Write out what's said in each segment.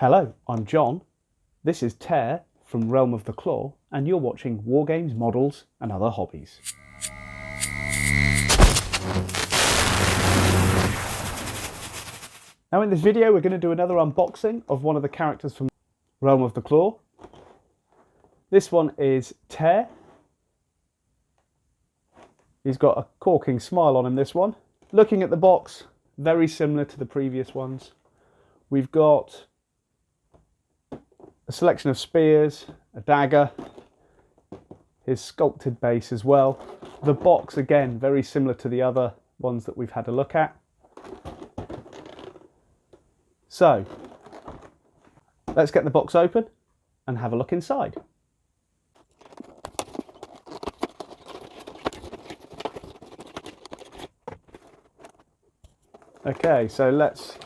Hello, I'm John. This is Tare from Realm of the Claw, and you're watching Wargames, Models and Other Hobbies. Now in this video we're going to do another unboxing of one of the characters from Realm of the Claw. This one is Tare. He's got a corking smile on him, this one. Looking at the box, very similar to the previous ones. We've got a selection of spears, a dagger, his sculpted base as well. The box, again, very similar to the other ones that we've had a look at. So, let's get the box open and have a look inside. Okay, so let's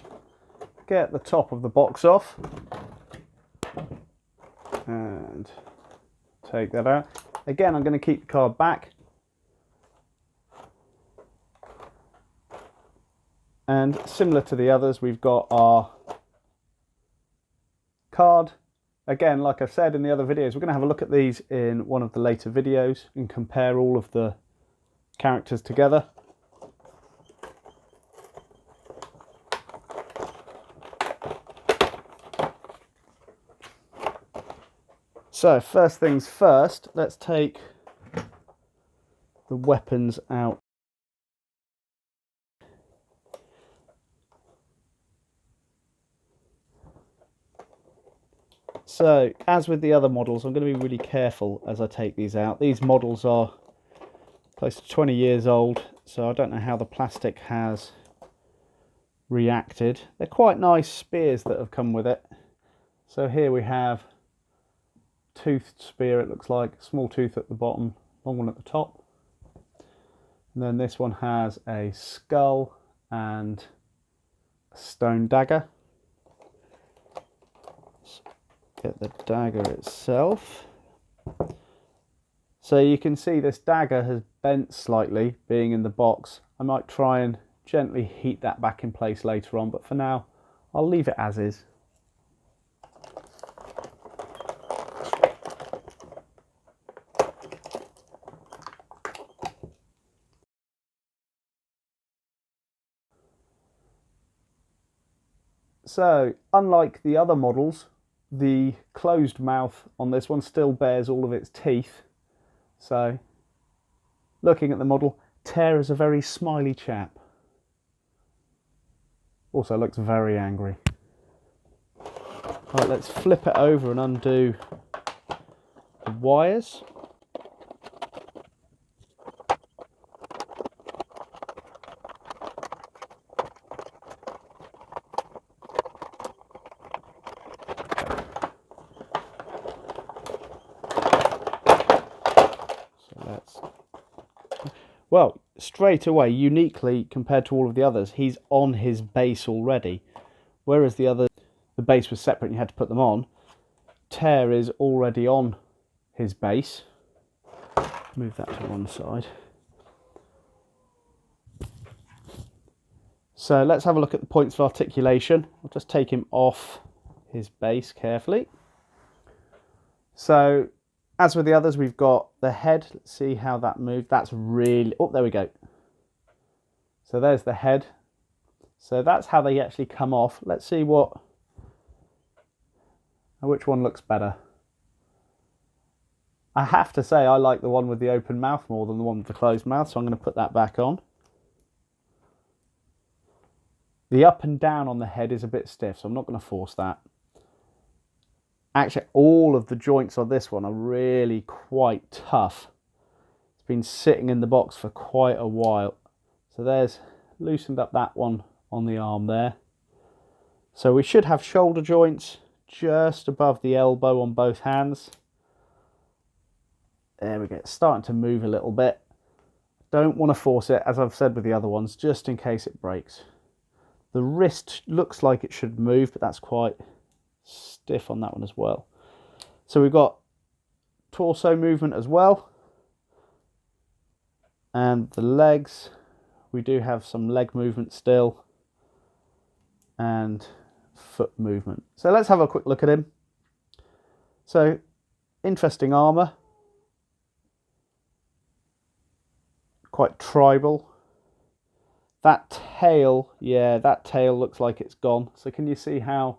get the top of the box off and take that out. Again, I'm going to keep the card back. And similar to the others, we've got our card. Again, like I said in the other videos, we're going to have a look at these in one of the later videos and compare all of the characters together. So first things first, let's take the weapons out. So as with the other models, I'm going to be really careful as I take these out. These models are close to 20 years old, so I don't know how the plastic has reacted. They're quite nice spears that have come with it. So here we have toothed spear, it looks like, small tooth at the bottom, long one at the top. And then this one has a skull and a stone dagger. Let's get the dagger itself. So you can see this dagger has bent slightly, being in the box. I might try and gently heat that back in place later on, but for now I'll leave it as is. So, unlike the other models, the closed mouth on this one still bears all of its teeth. So, looking at the model, Tare is a very smiley chap. Also looks very angry. Right, let's flip it over and undo the wires. Well, straight away, uniquely compared to all of the others, he's on his base already. Whereas the other, the base was separate and you had to put them on. Tare is already on his base. Move that to one side. So let's have a look at the points of articulation. I'll just take him off his base carefully. So, as with the others, we've got the head. Let's see how that moved. That's really... Oh, there we go. So there's the head. So that's how they actually come off. Let's see which one looks better. I have to say I like the one with the open mouth more than the one with the closed mouth, so I'm going to put that back on. The up and down on the head is a bit stiff, so I'm not going to force that. Actually, all of the joints on this one are really quite tough. It's been sitting in the box for quite a while. So there's loosened up that one on the arm there. So we should have shoulder joints just above the elbow on both hands. There we go, it's starting to move a little bit. Don't want to force it, as I've said with the other ones, just in case it breaks. The wrist looks like it should move, but that's quite stiff on that one as well. So we've got torso movement as well, and the legs, we do have some leg movement still, and foot movement. So let's have a quick look at him. So interesting armour, quite tribal. That tail, yeah, that tail looks like it's gone. So can you see how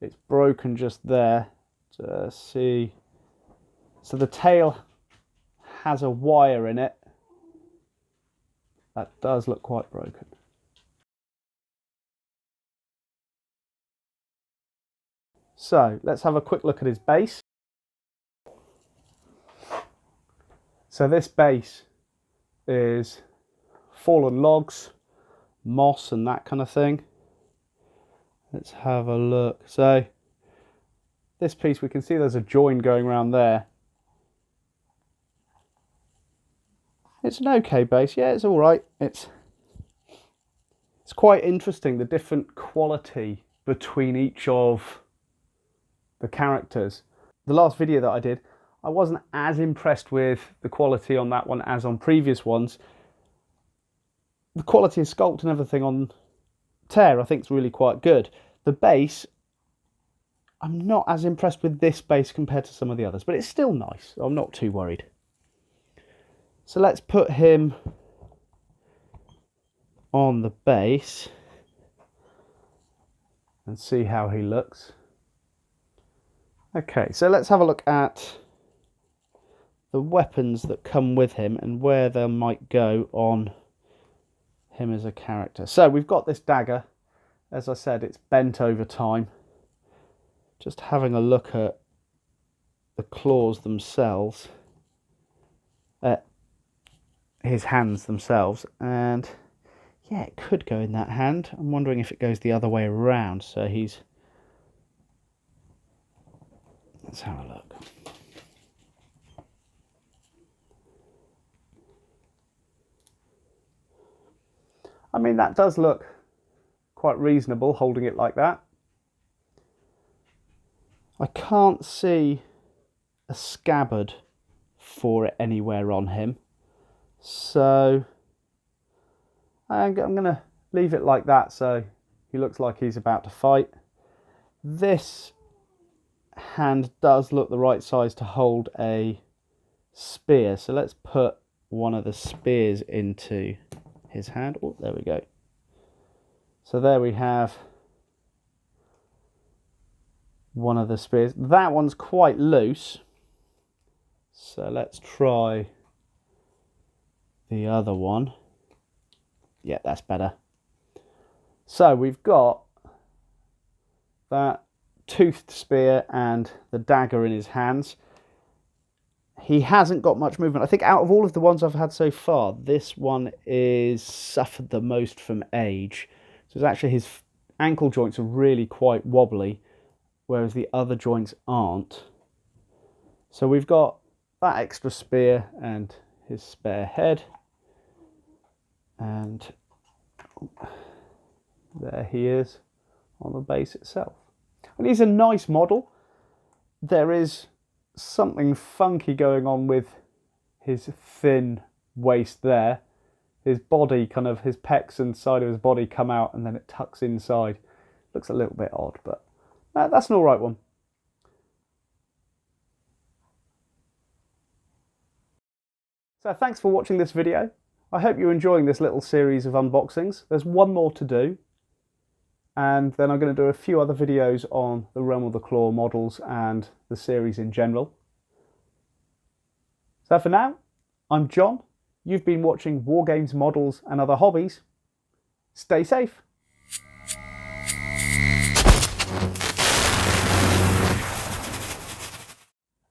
it's broken just there? To see, so the tail has a wire in it. That does look quite broken. So let's have a quick look at his base. So this base is fallen logs, moss and that kind of thing. Let's have a look. So this piece, we can see there's a join going around there. It's an okay base. Yeah, it's all right. It's quite interesting, the different quality between each of the characters. The last video that I did, I wasn't as impressed with the quality on that one as on previous ones. The quality of sculpt and everything on Tare I think is really quite good. The base, I'm not as impressed with this base compared to some of the others, but it's still nice. I'm not too worried. So let's put him on the base and see how he looks. Okay, so let's have a look at the weapons that come with him and where they might go on him as a character. So we've got this dagger. As I said, it's bent over time. Just having a look at the claws themselves, his hands themselves, and yeah, it could go in that hand. I'm wondering if it goes the other way around. So he's, let's have a look. I mean, that does look quite reasonable, holding it like that. I can't see a scabbard for it anywhere on him. So I'm going to leave it like that, so he looks like he's about to fight. This hand does look the right size to hold a spear, so let's put one of the spears into his hand. Oh, there we go. So there we have one of the spears. That one's quite loose, so let's try the other one. Yeah, that's better. So we've got that toothed spear and the dagger in his hands. He hasn't got much movement. I think out of all of the ones I've had so far, this one is suffered the most from age. So it's actually his ankle joints are really quite wobbly, whereas the other joints aren't. So we've got that extra spear and his spare head. And there he is on the base itself. And he's a nice model. There is something funky going on with his thin waist there. His body, kind of his pecs and side of his body come out and then it tucks inside. Looks a little bit odd, but that's an alright one. So thanks for watching this video. I hope you're enjoying this little series of unboxings. There's one more to do, and then I'm going to do a few other videos on the Realm of the Claw models and the series in general. So for now, I'm John. You've been watching War Games, Models and Other Hobbies. Stay safe.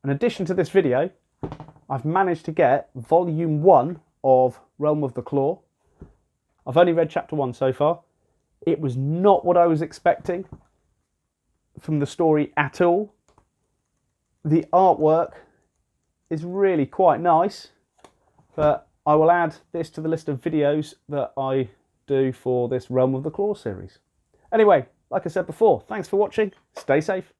In addition to this video, I've managed to get Volume 1 of Realm of the Claw. I've only read Chapter 1 so far. It was not what I was expecting from the story at all. The artwork is really quite nice, but I will add this to the list of videos that I do for this Realm of the Claw series. Anyway, like I said before, thanks for watching. Stay safe.